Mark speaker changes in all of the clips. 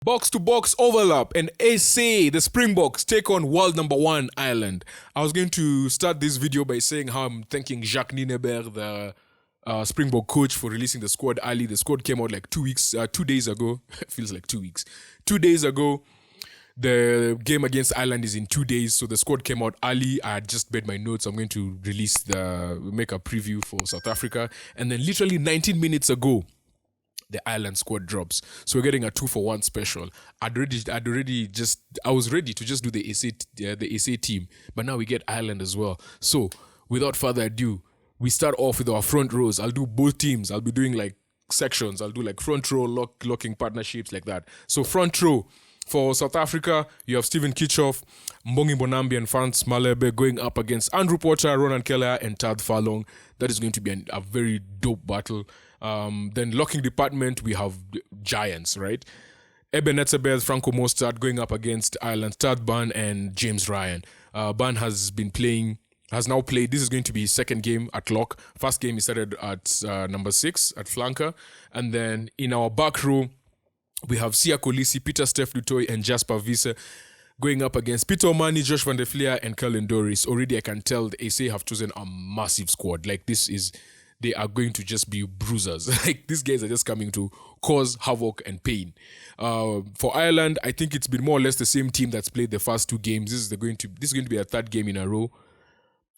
Speaker 1: Box to box overlap and SA, the Springboks, take on world number 1 Ireland. I was going to start this video by saying how I'm thanking Jacques Nienaber, the Springbok coach, for releasing the squad early. The squad came out like 2 days ago. Feels like 2 weeks. 2 days ago. The game against Ireland is in 2 days, so the squad came out early. I had just made my notes. I'm going to make a preview for South Africa. And then literally 19 minutes ago, the Ireland squad drops. So we're getting a 2-for-1 special. I was ready to just do the SA team, but now we get Ireland as well. So without further ado, we start off with our front rows. I'll do both teams. I'll be doing like sections. I'll do like front row locking partnerships like that. So front row for South Africa, you have Stephen Kitchoff, Mbongi Bonambi and Frans Malebe going up against Andrew Potter, Ronan Keller and Tad Farlong. That is going to be a very dope battle. Then locking department, we have giants, right? Eben Etzebeth, Franco Mostert going up against Ireland's Tad Ban and James Ryan. Ban has now played. This is going to be his second game at lock. First game he started at number 6 at flanker. And then in our back row, we have Sia Kolisi, Peter Steph Dutoy and Jasper Wiese going up against Peter Omani, Josh van der Fleer and Kellen Doris. Already I can tell the SA have chosen a massive squad. Like they are going to just be bruisers. Like these guys are just coming to cause havoc and pain. For Ireland, I think it's been more or less the same team that's played the first 2 games. This is going to be a third game in a row.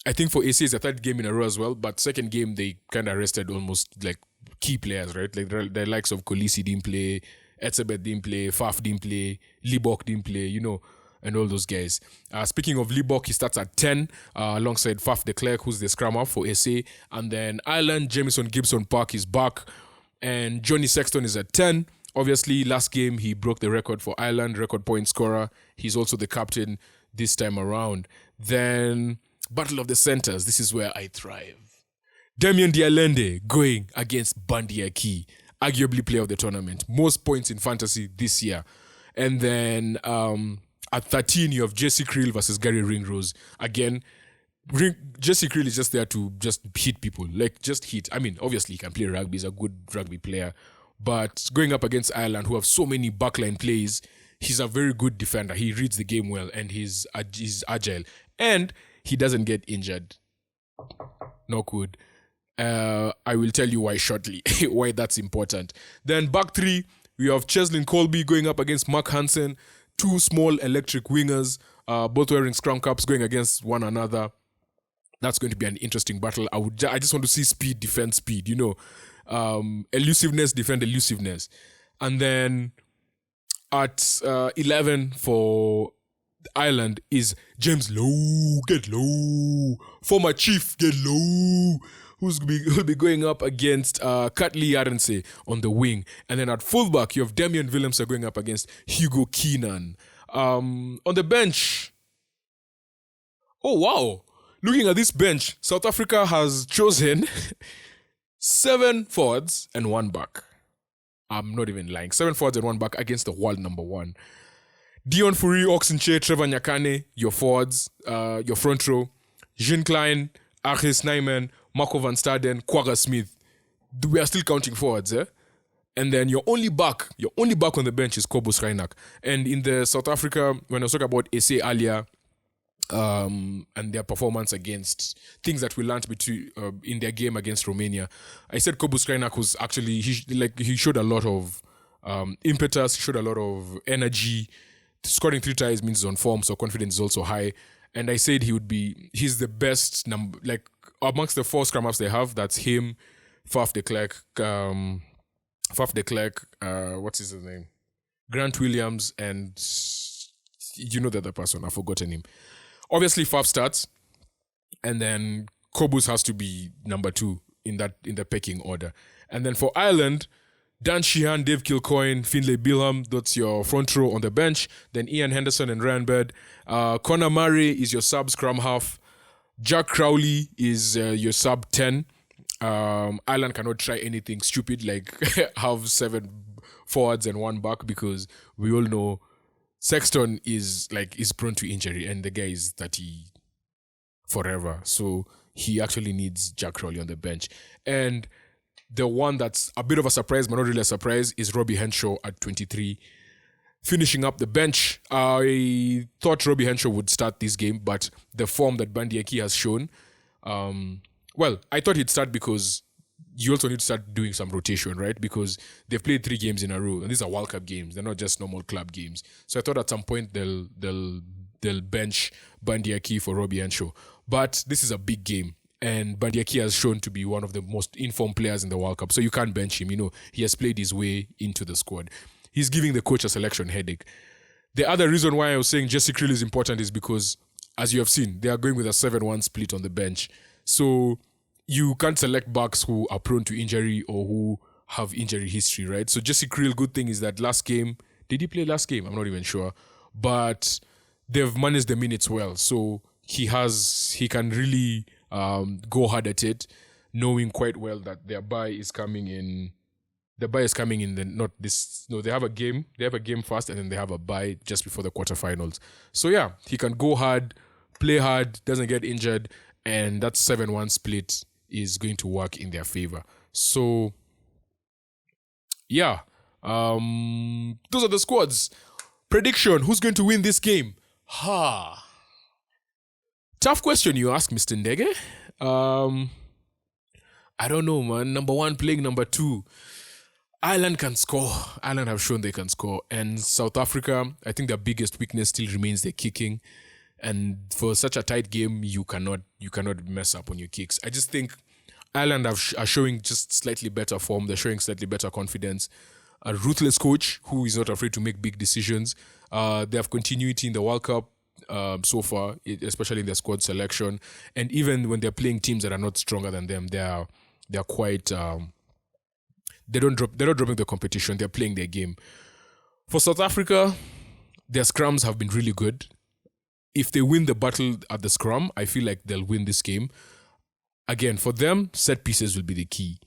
Speaker 1: I think for SA it's a third game in a row as well, but second game they kind of rested almost like key players, right? Like the likes of Kolisi didn't play, Etzebeth didn't play, Faf didn't play, Libok didn't play, and all those guys. Speaking of Libok, he starts at 10 alongside Faf de Klerk, who's the scrum half for SA. And then Ireland, Jamison Gibson Park is back. And Johnny Sexton is at 10. Obviously, last game, he broke the record for Ireland, record point scorer. He's also the captain this time around. Then, Battle of the Centers. This is where I thrive. Damien Dialende going against Bandi Aki, arguably player of the tournament. Most points in fantasy this year. And then at 13, you have Jesse Creel versus Gary Ringrose. Again, Jesse Creel is just there to just hit people. Like, just hit. I mean, obviously, he can play rugby. He's a good rugby player. But going up against Ireland, who have so many backline plays, he's a very good defender. He reads the game well, and he's agile. And he doesn't get injured. No good. I will tell you why shortly, why that's important. Then back 3, we have Cheslin Colby going up against Mark Hansen. 2 small electric wingers, both wearing scrum caps, going against one another. That's going to be an interesting battle. I just want to see speed, defend speed, elusiveness, defend elusiveness. And then at 11 for Ireland is James Lowe, get low. Former chief, get low. Who'll be going up against Katley Yarense on the wing. And then at fullback, you have Damian Willemse going up against Hugo Keenan. On the bench, oh wow. Looking at this bench, South Africa has chosen 7 forwards and 1 back. I'm not even lying. 7 forwards and 1 back against the world number 1. Dion Fourie, Oxenche, Trevor Nyakane, your forwards, your front row. Jean Klein, Achis Nyman, Marco van Staden, Quagga Smith. We are still counting forwards, eh? And then your only back on the bench is Kobus Reinach. And in the South Africa, when I was talking about SA earlier, and their performance against things that we learned in their game against Romania, I said Kobus Reinach was actually, he showed a lot of impetus, showed a lot of energy. Scoring 3 tries means he's on form, so confidence is also high. And I said he's the best number, like amongst the 4 scrum halves they have. That's him, Faf de Klerk, what's his name? Grant Williams, and the other person, I've forgotten him. Obviously, Faf starts, and then Kobus has to be number 2 in the pecking order. And then for Ireland, Dan Sheehan, Dave Kilcoyne, Finlay Bilham, that's your front row on the bench. Then Ian Henderson and Ryan Bird. Conor Murray is your sub scrum half. Jack Crowley is your sub 10. Ireland cannot try anything stupid like have 7 forwards and 1 back, because we all know Sexton is prone to injury and the guy is 30 forever. So he actually needs Jack Crowley on the bench. And the one that's a bit of a surprise, but not really a surprise, is Robbie Henshaw at 23. Finishing up the bench, I thought Robbie Henshaw would start this game, but the form that Bandiaki has shown, I thought he'd start because you also need to start doing some rotation, right? Because they've played 3 games in a row, and these are World Cup games. They're not just normal club games. So I thought at some point they'll bench Bandiaki for Robbie Henshaw. But this is a big game, and Bandiaki has shown to be one of the most informed players in the World Cup. So you can't bench him. He has played his way into the squad. He's giving the coach a selection headache. The other reason why I was saying Jesse Krill is important is because, as you have seen, they are going with a 7-1 split on the bench. So you can't select backs who are prone to injury or who have injury history, right? So Jesse Krill, good thing is that last game, did he play last game? I'm not even sure. But they've managed the minutes well. So he can really go hard at it, knowing quite well that their bye is coming in. The bye is coming in they have a game first and then they have a bye just before the quarterfinals. So yeah, he can go hard, play hard, doesn't get injured, and that 7-1 split is going to work in their favor. So yeah, those are the squads. Prediction, who's going to win this game? Tough question you ask, Mr. Ndege. I don't know, man. Number 1 playing number 2. Ireland can score. Ireland have shown they can score. And South Africa, I think their biggest weakness still remains their kicking. And for such a tight game, you cannot mess up on your kicks. I just think Ireland are showing just slightly better form. They're showing slightly better confidence. A ruthless coach who is not afraid to make big decisions. They have continuity in the World Cup so far, especially in their squad selection. And even when they're playing teams that are not stronger than them, they're quite... they're not dropping the competition. They're playing their game. For South Africa, their scrums have been really good. If they win the battle at the scrum, I feel like they'll win this game. Again, for them, set pieces will be the key.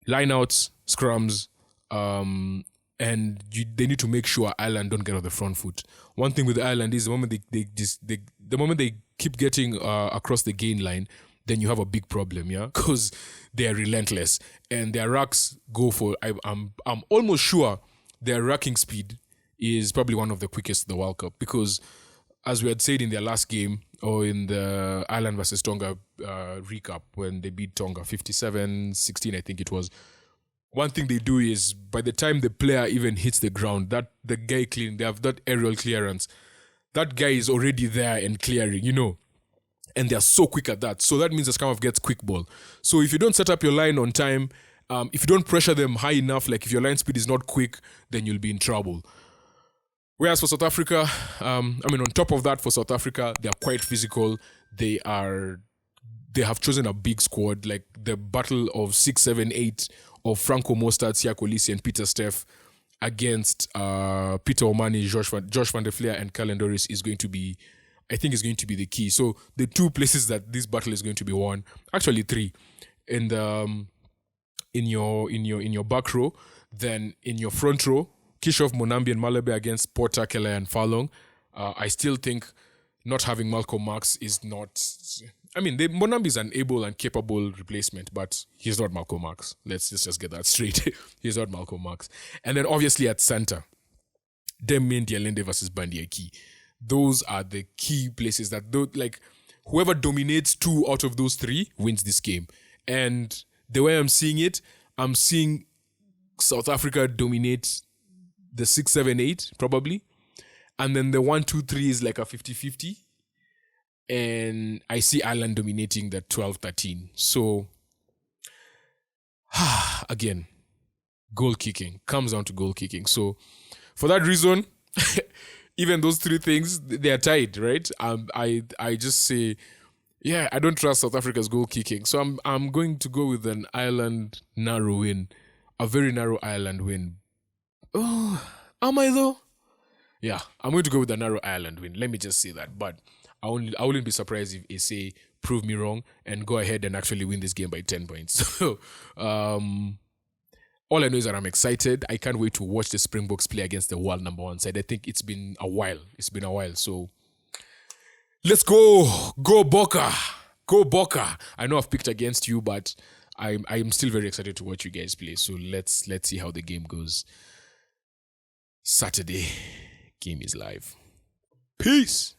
Speaker 1: Lineouts, scrums, and they need to make sure Ireland don't get on the front foot. One thing with Ireland is the moment they keep getting across the gain line, then you have a big problem, yeah? Because they are relentless. And their racks go for... I'm almost sure their racking speed is probably one of the quickest in the World Cup. Because, as we had said in their last game, or in the Ireland versus Tonga recap, when they beat Tonga 57-16, I think it was, one thing they do is, by the time the player even hits the ground, that the guy clean, they have that aerial clearance. That guy is already there and clearing, And they're so quick at that. So that means the scrum gets quick ball. So if you don't set up your line on time, if you don't pressure them high enough, like if your line speed is not quick, then you'll be in trouble. Whereas for South Africa, on top of that, for South Africa, they are quite physical. They have chosen a big squad, like the battle of 6, 7, 8 of Franco Mostert, Siya Kolisi, and Peter Steff against Peter Omani, Josh van der Fleer, and Kalen Doris is going to be the key. So the 2 places that this battle is going to be won, actually 3, in your back row, then in your front row, Kishoff, Monambi, and Malebe against Porter, Keller, and Falong. I still think not having Malcolm Marx is not... Monambi is an able and capable replacement, but he's not Malcolm Marx. Let's just get that straight. He's not Malcolm Marx. And then obviously at center, Demi Dialende versus Bandiaki. Those are the key places that, whoever dominates 2 out of those 3 wins this game. And the way I'm seeing it, I'm seeing South Africa dominate the 6, 7, 8, probably. And then the 1, 2, 3 is like a 50-50. And I see Ireland dominating the 12, 13. So, again, goal kicking. Comes down to goal kicking. So, for that reason... Even those 3 things, they are tied, right? I just say, I don't trust South Africa's goal kicking. So I'm going to go with an Ireland narrow win. A very narrow Ireland win. Oh, am I though? Yeah, I'm going to go with a narrow Ireland win. Let me just say that. But I wouldn't be surprised if SA prove me wrong and go ahead and actually win this game by 10 points. So, all I know is that I'm excited. I can't wait to watch the Springboks play against the world number 1 side. I think it's been a while. So let's go. Go Boka. Go Boka. I know I've picked against you, but I'm still very excited to watch you guys play. So let's see how the game goes Saturday. Game is live. Peace.